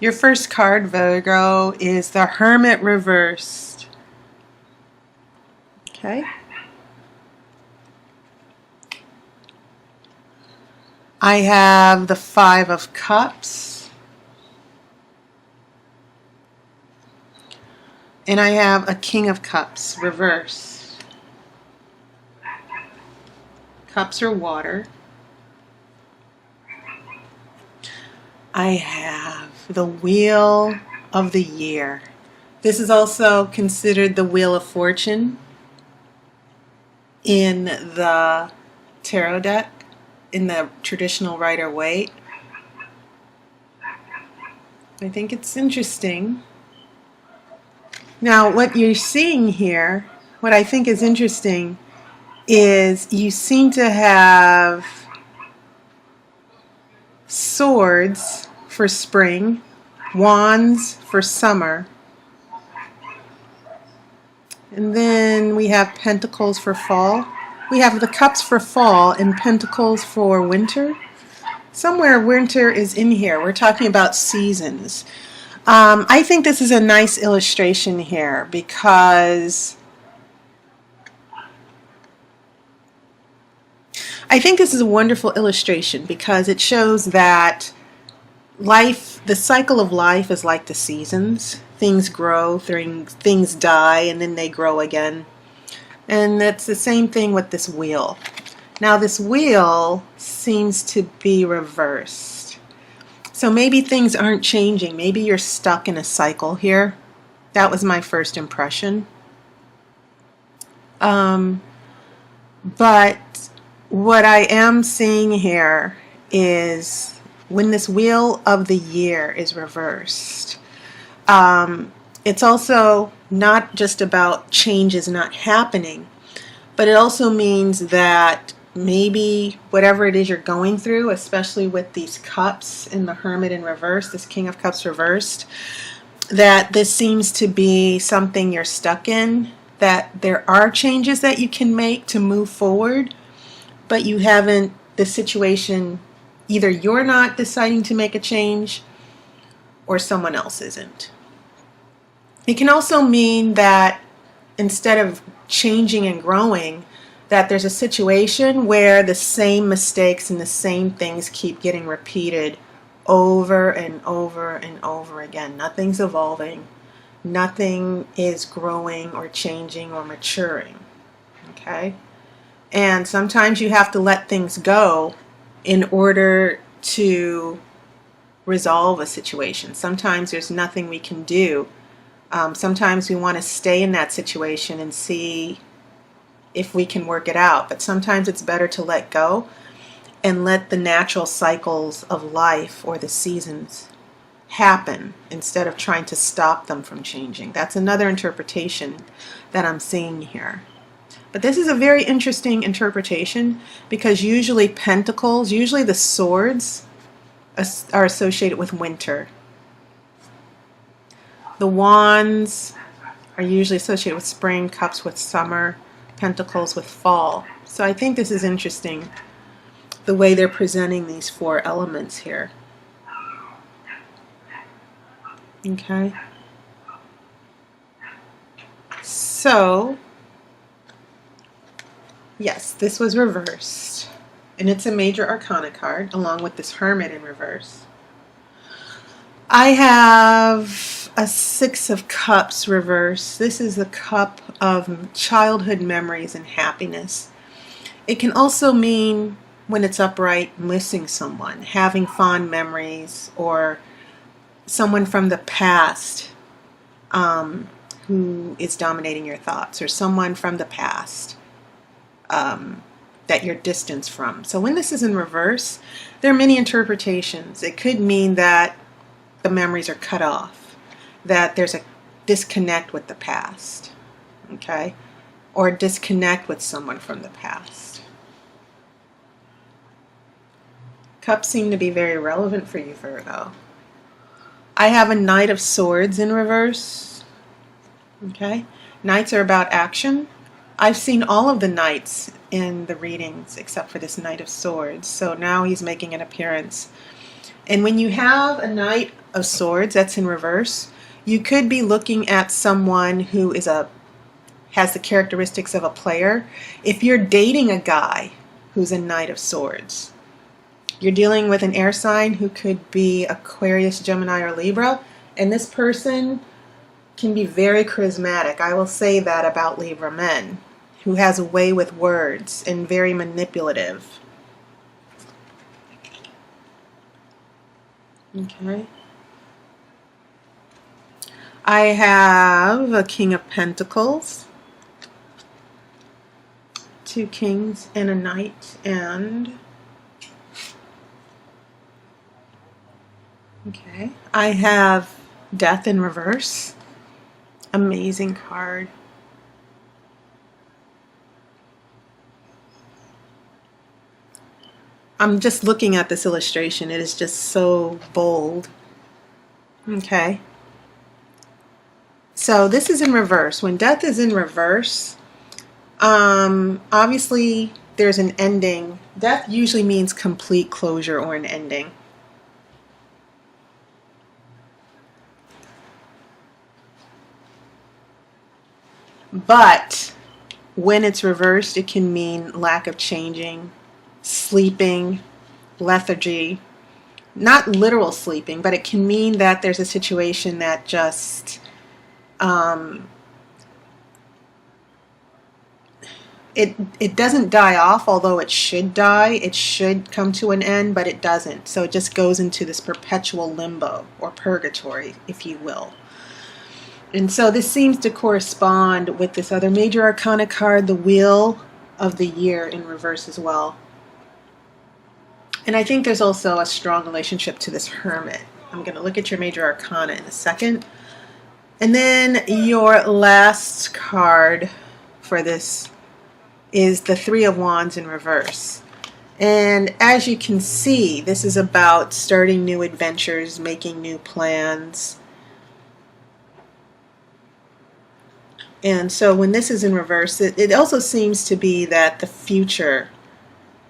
Your first card, Virgo, is the Hermit reversed. Okay. I have the Five of Cups. And I have a King of Cups reversed. Cups are water. I have the Wheel of the Year. This is also considered the Wheel of Fortune in the tarot deck, in the traditional Rider-Waite. I think it's interesting. Now, what you're seeing here, what I think is interesting, is you seem to have swords for spring, wands for summer, and then we have pentacles for fall. We have the cups for fall and pentacles for winter. Somewhere winter is in here. We're talking about seasons. I think this is a nice illustration here because I think this is a wonderful illustration because it shows that life, the cycle of life is like the seasons. Things grow, things die, and then they grow again. And that's the same thing with this wheel. Now this wheel seems to be reversed. So maybe things aren't changing. Maybe you're stuck in a cycle here. That was my first impression. But what I am seeing here is when this Wheel of the Year is reversed, it's also not just about changes not happening, but it also means that maybe whatever it is you're going through, especially with these cups in the Hermit in reverse, this King of Cups reversed, that this seems to be something you're stuck in, that there are changes that you can make to move forward, but you haven't, the situation, either you're not deciding to make a change or someone else isn't. It can also mean that instead of changing and growing, that there's a situation where the same mistakes and the same things keep getting repeated over and over and over again. Nothing's evolving. Nothing is growing or changing or maturing. Okay? And sometimes you have to let things go in order to resolve a situation. Sometimes there's nothing we can do. Sometimes we want to stay in that situation and see if we can work it out. But sometimes it's better to let go and let the natural cycles of life or the seasons happen instead of trying to stop them from changing. That's another interpretation that I'm seeing here. But this is a very interesting interpretation because usually pentacles, usually the swords are associated with winter. The wands are usually associated with spring, cups with summer, pentacles with fall. So I think this is interesting, the way they're presenting these four elements here. Okay. So, yes, this was reversed. And it's a major arcana card, along with this Hermit in reverse. I have a Six of Cups reverse. This is the cup of childhood memories and happiness. It can also mean, when it's upright, missing someone, having fond memories, or someone from the past who is dominating your thoughts, or someone from the past that you're distanced from. So when this is in reverse, there are many interpretations. It could mean that the memories are cut off, that there's a disconnect with the past, okay? Or disconnect with someone from the past. Cups seem to be very relevant for you, Virgo. I have a Knight of Swords in reverse, okay? Knights are about action. I've seen all of the knights in the readings except for this Knight of Swords, so now he's making an appearance. And when you have a Knight of Swords that's in reverse, you could be looking at someone who has the characteristics of a player. If you're dating a guy who's a Knight of Swords, you're dealing with an air sign who could be Aquarius, Gemini, or Libra, and this person can be very charismatic. I will say that about Libra men, who has a way with words and very manipulative. Okay. I have a King of Pentacles, 2 kings and a knight, and okay, I have Death in reverse. Amazing card. I'm just looking at this illustration. It is just so bold. Okay. So this is in reverse. When Death is in reverse, obviously there's an ending. Death usually means complete closure or an ending. But when it's reversed, it can mean lack of changing, sleeping, lethargy. Not literal sleeping, but it can mean that there's a situation that just it doesn't die off, although it should die. It should come to an end, but it doesn't. So it just goes into this perpetual limbo or purgatory, if you will. And so this seems to correspond with this other major arcana card, the Wheel of the Year, in reverse as well. And I think there's also a strong relationship to this Hermit. I'm going to look at your major arcana in a second. And then your last card for this is the Three of Wands in reverse. And as you can see, this is about starting new adventures, making new plans. And so when this is in reverse, it also seems to be that the future,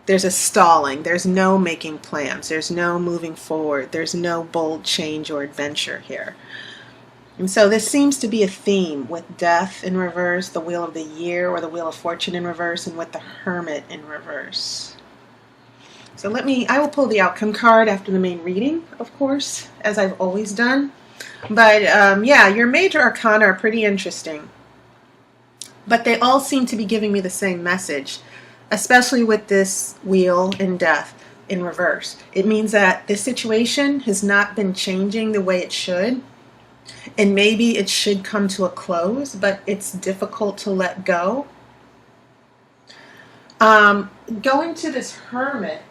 there's a stalling. There's no making plans. There's no moving forward. There's no bold change or adventure here. And so this seems to be a theme with Death in reverse, the Wheel of the Year, or the Wheel of Fortune in reverse, and with the Hermit in reverse. So I will pull the outcome card after the main reading, of course, as I've always done. But yeah, your major arcana are pretty interesting. But they all seem to be giving me the same message, especially with this Wheel in Death in reverse. It means that this situation has not been changing the way it should, and maybe it should come to a close, but it's difficult to let go. Going to this Hermit,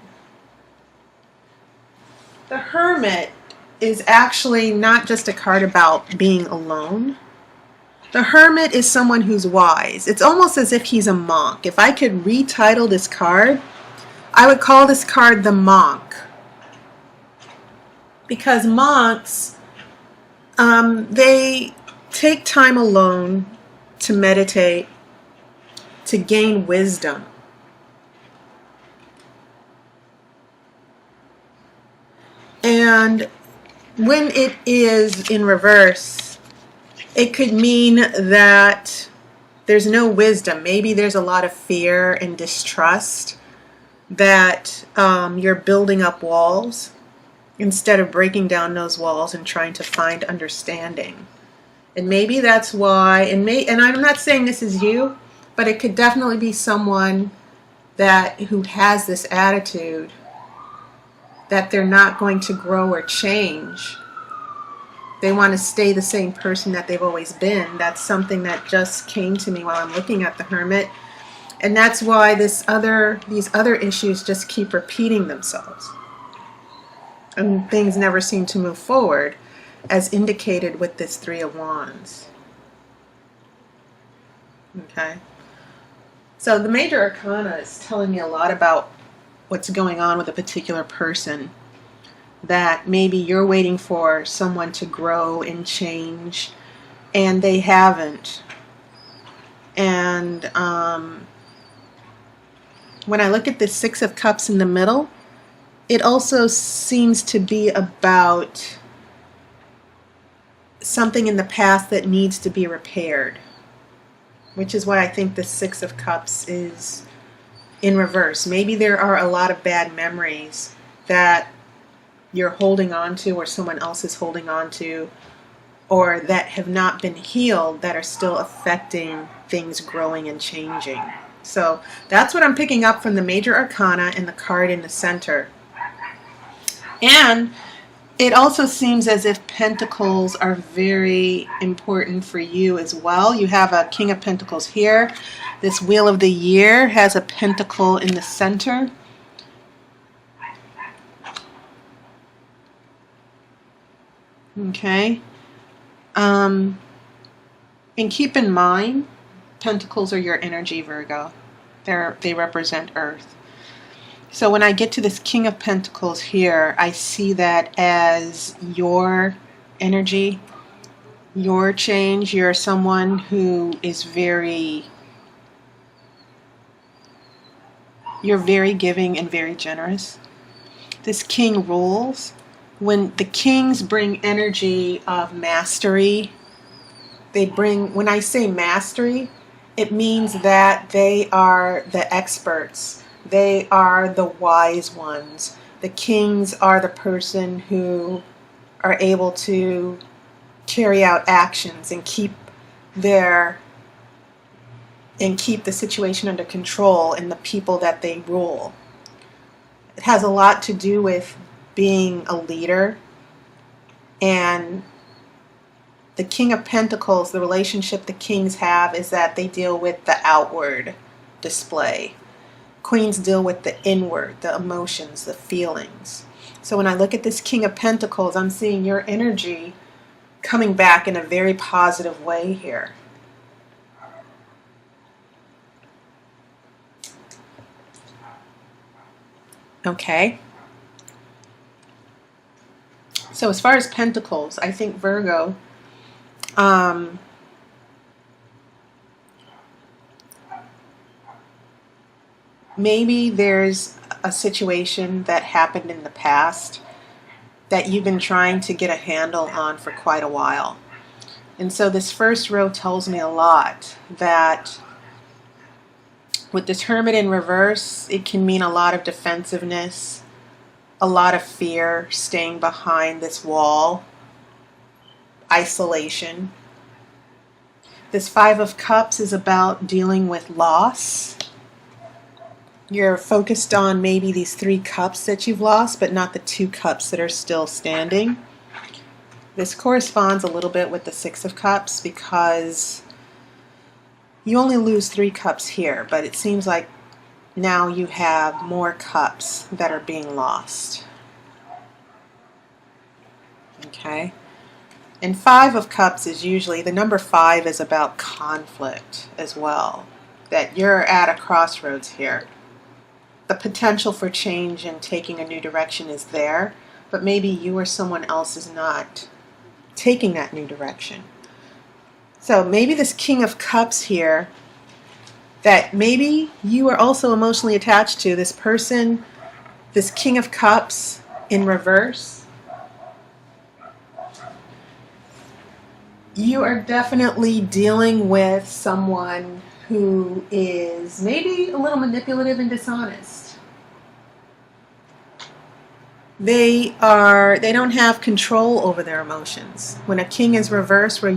the Hermit is actually not just a card about being alone. The Hermit is someone who's wise. It's almost as if he's a monk. If I could retitle this card, I would call this card the Monk. Because monks, they take time alone to meditate, to gain wisdom. And when it is in reverse, it could mean that there's no wisdom. Maybe there's a lot of fear and distrust, that you're building up walls instead of breaking down those walls and trying to find understanding. And maybe that's why, and I'm not saying this is you, but it could definitely be someone who has this attitude that they're not going to grow or change. They want to stay the same person that they've always been. That's something that just came to me while I'm looking at the Hermit. And that's why these other issues just keep repeating themselves. And things never seem to move forward, as indicated with this Three of Wands. Okay. So the major arcana is telling me a lot about what's going on with a particular person. That maybe you're waiting for someone to grow and change, and they haven't. And when I look at the Six of Cups in the middle, it also seems to be about something in the past that needs to be repaired, which is why I think the Six of Cups is in reverse. Maybe there are a lot of bad memories that you're holding on to, or someone else is holding on to, or that have not been healed, that are still affecting things growing and changing. So that's what I'm picking up from the major arcana and the card in the center. And it also seems as if pentacles are very important for you as well. You have a King of Pentacles here. This Wheel of the Year has a pentacle in the center. Okay. And keep in mind, pentacles are your energy, Virgo. They represent Earth. So when I get to this King of Pentacles here, I see that as your energy, your change. You're someone who is you're very giving and very generous. This King rules. When the kings bring energy of mastery, when I say mastery, it means that they are the experts. They are the wise ones. The kings are the person who are able to carry out actions and keep the situation under control and the people that they rule. It has a lot to do with being a leader. And the King of Pentacles, the relationship the kings have is that they deal with the outward display. Queens deal with the inward, the emotions, the feelings. So when I look at this King of Pentacles, I'm seeing your energy coming back in a very positive way here. Okay. So as far as Pentacles, I think Virgo, maybe there's a situation that happened in the past that you've been trying to get a handle on for quite a while. And so this first row tells me a lot, that with the Hermit in reverse, it can mean a lot of defensiveness, a lot of fear, staying behind this wall, isolation. This Five of Cups is about dealing with loss. You're focused on maybe these 3 cups that you've lost, but not the 2 cups that are still standing. This corresponds a little bit with the Six of Cups, because you only lose 3 cups here, but it seems like now you have more cups that are being lost. Okay? And Five of Cups is usually, the number 5 is about conflict as well. That you're at a crossroads here. The potential for change and taking a new direction is there, but maybe you or someone else is not taking that new direction. So maybe this King of Cups here, that maybe you are also emotionally attached to, this person, this King of Cups in reverse. You are definitely dealing with someone who is maybe a little manipulative and dishonest. They don't have control over their emotions. When a king is reversed, we're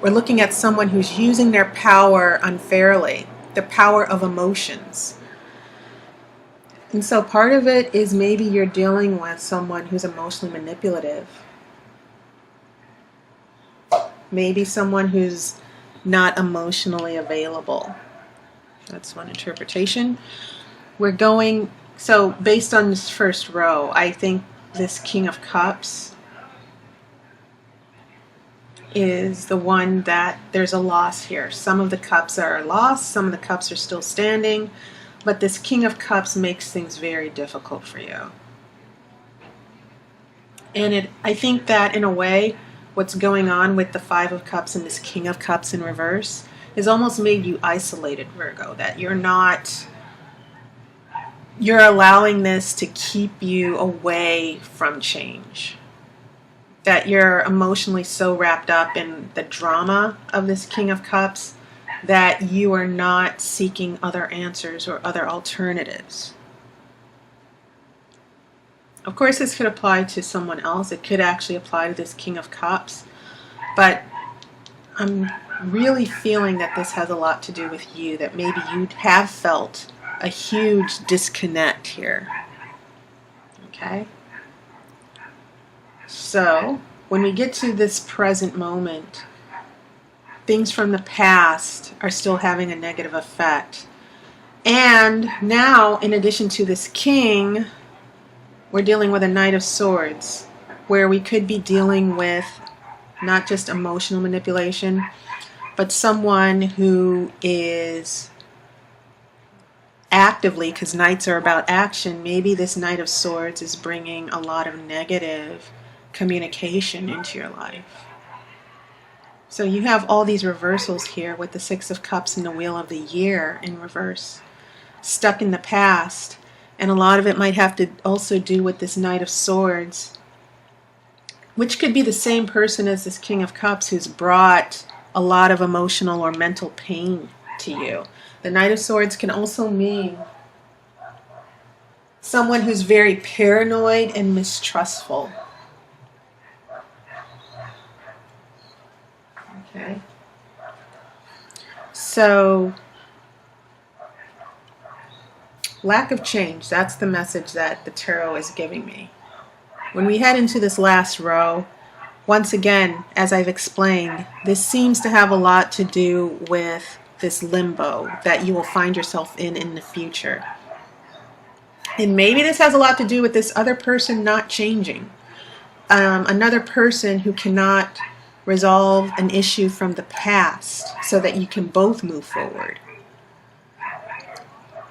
looking at someone who's using their power unfairly, the power of emotions. And so part of it is maybe you're dealing with someone who's emotionally manipulative. Maybe someone who's not emotionally available. That's one interpretation. So based on this first row, I think this King of Cups is the one that there's a loss here. Some of the cups are lost, some of the cups are still standing, but this King of Cups makes things very difficult for you. And I think that in a way, what's going on with the Five of Cups and this King of Cups in reverse has almost made you isolated, Virgo, that you're not you're allowing this to keep you away from change. That you're emotionally so wrapped up in the drama of this King of Cups that you are not seeking other answers or other alternatives. Of course, this could apply to someone else. It could actually apply to this King of Cups. But I'm really feeling that this has a lot to do with you, that maybe you have felt a huge disconnect here. Okay? So, when we get to this present moment, things from the past are still having a negative effect. And now, in addition to this king, we're dealing with a Knight of Swords, where we could be dealing with not just emotional manipulation, but someone who is actively, because Knights are about action, maybe this Knight of Swords is bringing a lot of negative communication into your life. So you have all these reversals here with the Six of Cups and the Wheel of the Year in reverse, stuck in the past. And a lot of it might have to also do with this Knight of Swords, which could be the same person as this King of Cups who's brought a lot of emotional or mental pain to you. The Knight of Swords can also mean someone who's very paranoid and mistrustful. Okay. So, lack of change, that's the message that the tarot is giving me. When we head into this last row, once again, as I've explained, this seems to have a lot to do with this limbo that you will find yourself in the future. And maybe this has a lot to do with this other person not changing. Another person who cannot resolve an issue from the past so that you can both move forward.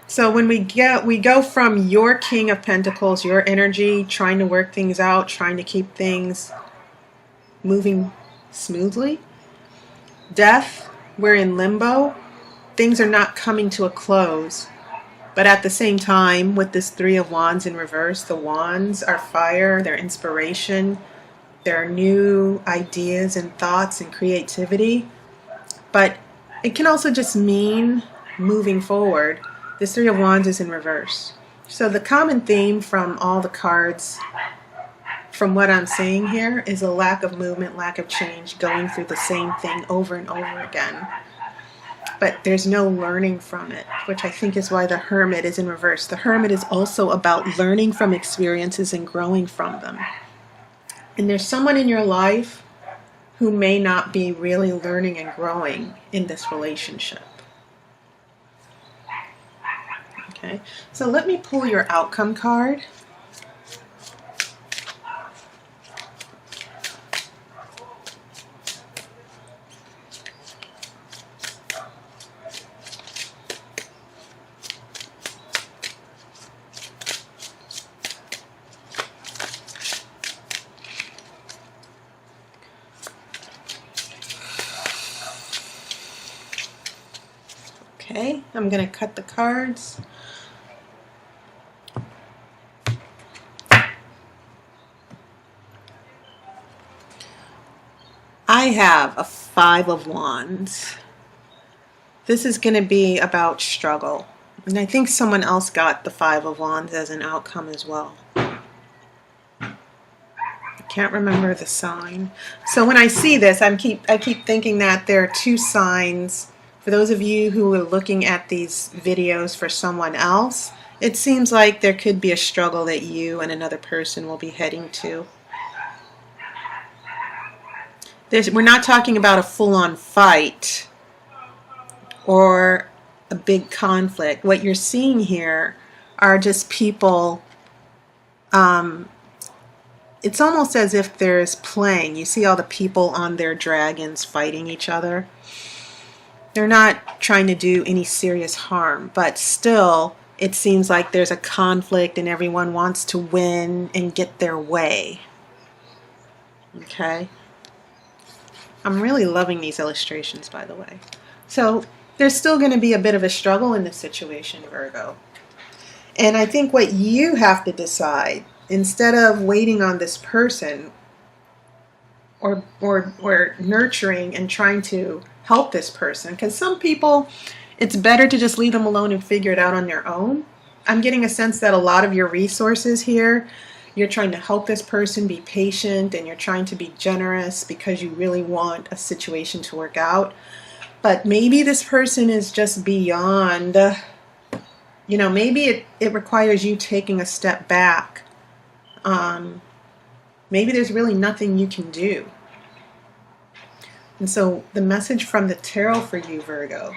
So when we go from your King of Pentacles, your energy, trying to work things out, trying to keep things moving smoothly. Death, we're in limbo. Things are not coming to a close. But at the same time, with this Three of Wands in reverse, the wands are fire, they're inspiration, there are new ideas and thoughts and creativity. But it can also just mean moving forward. This Three of Wands is in reverse. So the common theme from all the cards, from what I'm seeing here, is a lack of movement, lack of change, going through the same thing over and over again. But there's no learning from it, which I think is why the Hermit is in reverse. The Hermit is also about learning from experiences and growing from them. And there's someone in your life who may not be really learning and growing in this relationship. Okay, so let me pull your outcome card. Okay, I'm going to cut the cards. I have a Five of Wands. This is going to be about struggle. And I think someone else got the Five of Wands as an outcome as well. I can't remember the sign. So when I see this, I keep thinking that there are two signs. For those of you who are looking at these videos for someone else, it seems like there could be a struggle that you and another person will be heading to. We're not talking about a full-on fight or a big conflict. What you're seeing here are just people, it's almost as if there's playing. You see all the people on their dragons fighting each other. They're not trying to do any serious harm, but still it seems like there's a conflict and everyone wants to win and get their way. Okay? I'm really loving these illustrations, by the way. So there's still going to be a bit of a struggle in this situation, Virgo. And I think what you have to decide, instead of waiting on this person or nurturing and trying to help this person, because some people, it's better to just leave them alone and figure it out on their own. I'm getting a sense that a lot of your resources here, you're trying to help this person be patient, and you're trying to be generous because you really want a situation to work out. But maybe this person is just beyond, maybe it requires you taking a step back. Maybe there's really nothing you can do. And so the message from the tarot for you, Virgo,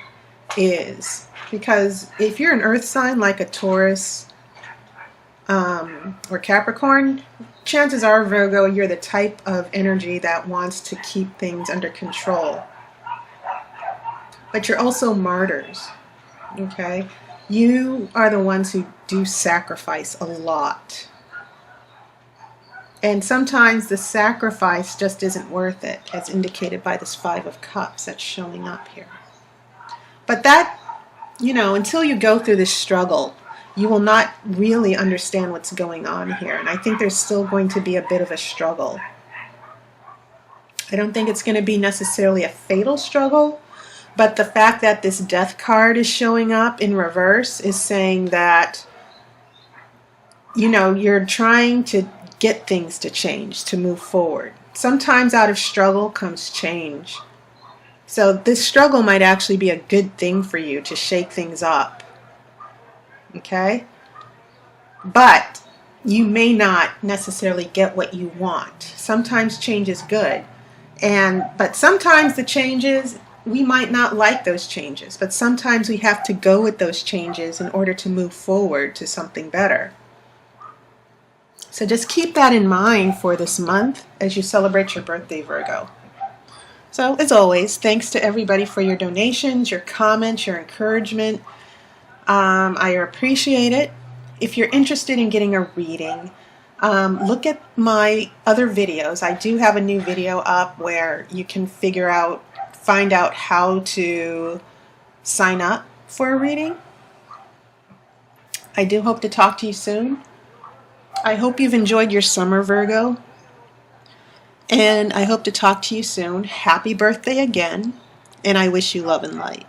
is, because if you're an earth sign like a Taurus or Capricorn, chances are, Virgo, you're the type of energy that wants to keep things under control. But you're also martyrs, okay? You are the ones who do sacrifice a lot. And sometimes the sacrifice just isn't worth it, as indicated by this Five of Cups that's showing up here. But that, until you go through this struggle, you will not really understand what's going on here. And I think there's still going to be a bit of a struggle. I don't think it's going to be necessarily a fatal struggle, but the fact that this Death card is showing up in reverse is saying that, you're trying to get things to change, to move forward. Sometimes out of struggle comes change. So this struggle might actually be a good thing for you to shake things up. Okay? But you may not necessarily get what you want. Sometimes change is good. But sometimes the changes, we might not like those changes. But sometimes we have to go with those changes in order to move forward to something better. So just keep that in mind for this month as you celebrate your birthday, Virgo. So as always, thanks to everybody for your donations, your comments, your encouragement. I appreciate it. If you're interested in getting a reading, look at my other videos. I do have a new video up where you can find out how to sign up for a reading. I do hope to talk to you soon. I hope you've enjoyed your summer, Virgo. And I hope to talk to you soon. Happy birthday again. And I wish you love and light.